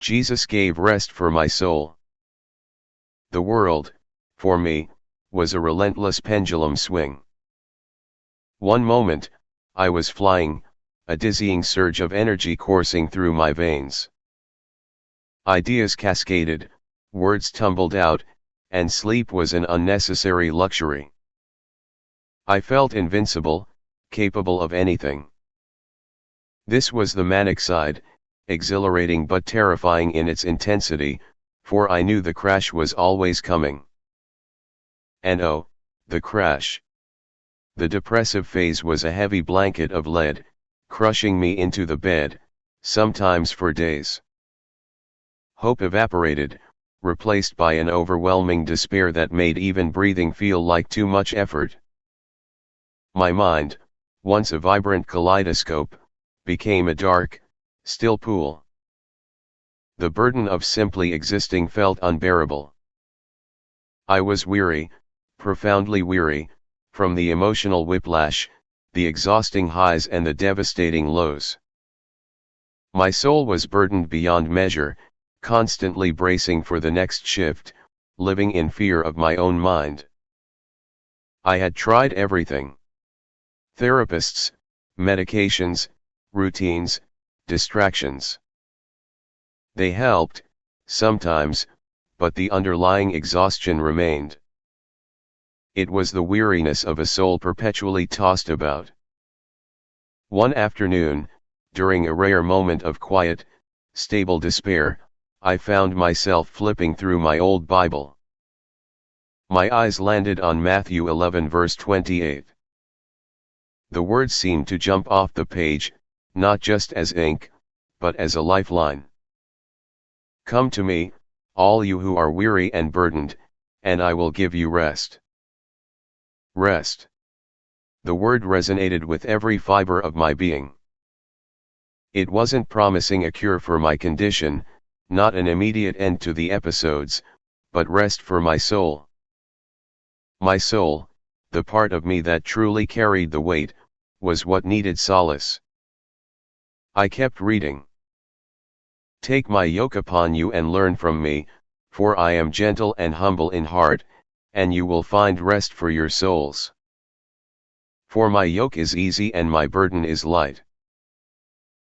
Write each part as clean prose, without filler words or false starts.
Jesus gave rest for my soul. The world, for me, was a relentless pendulum swing. One moment, I was flying, a dizzying surge of energy coursing through my veins. Ideas cascaded, words tumbled out, and sleep was an unnecessary luxury. I felt invincible, capable of anything. This was the manic side, exhilarating but terrifying in its intensity, for I knew the crash was always coming. And oh, the crash. The depressive phase was a heavy blanket of lead, crushing me into the bed, sometimes for days. Hope evaporated, replaced by an overwhelming despair that made even breathing feel like too much effort. My mind, once a vibrant kaleidoscope, became a dark, still pool. The burden of simply existing felt unbearable. I was weary, profoundly weary, from the emotional whiplash, the exhausting highs and the devastating lows. My soul was burdened beyond measure, constantly bracing for the next shift, living in fear of my own mind. I had tried everything. Therapists, medications, routines, distractions. They helped, sometimes, but the underlying exhaustion remained. It was the weariness of a soul perpetually tossed about. One afternoon, during a rare moment of quiet, stable despair, I found myself flipping through my old Bible. My eyes landed on Matthew 11 verse 28. The words seemed to jump off the page, not just as ink, but as a lifeline. Come to me, all you who are weary and burdened, and I will give you rest. Rest. The word resonated with every fiber of my being. It wasn't promising a cure for my condition, not an immediate end to the episodes, but rest for my soul. My soul, the part of me that truly carried the weight, was what needed solace. I kept reading. Take my yoke upon you and learn from me, for I am gentle and humble in heart, and you will find rest for your souls. For my yoke is easy and my burden is light.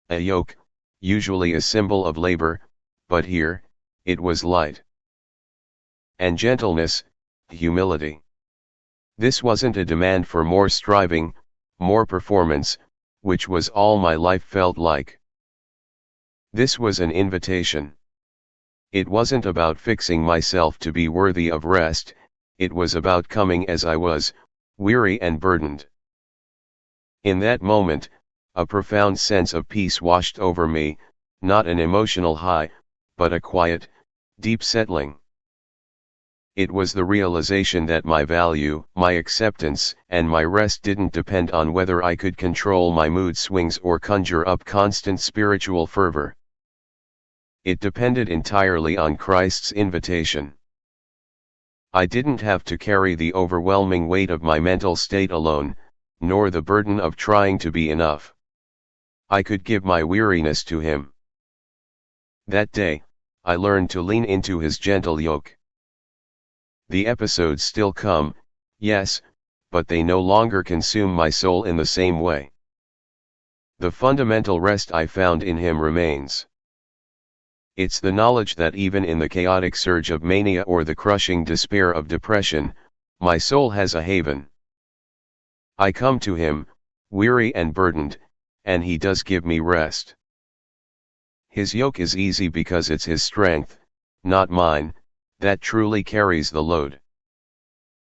A yoke, usually a symbol of labor, but here, it was light. And gentleness, humility. This wasn't a demand for more striving, more performance, which was all my life felt like. This was an invitation. It wasn't about fixing myself to be worthy of rest, it was about coming as I was, weary and burdened. In that moment, a profound sense of peace washed over me, not an emotional high, but a quiet, deep settling. It was the realization that my value, my acceptance, and my rest didn't depend on whether I could control my mood swings or conjure up constant spiritual fervor. It depended entirely on Christ's invitation. I didn't have to carry the overwhelming weight of my mental state alone, nor the burden of trying to be enough. I could give my weariness to Him. That day, I learned to lean into His gentle yoke. The episodes still come, yes, but they no longer consume my soul in the same way. The fundamental rest I found in Him remains. It's the knowledge that even in the chaotic surge of mania or the crushing despair of depression, my soul has a haven. I come to Him, weary and burdened, and He does give me rest. His yoke is easy because it's His strength, not mine, that truly carries the load.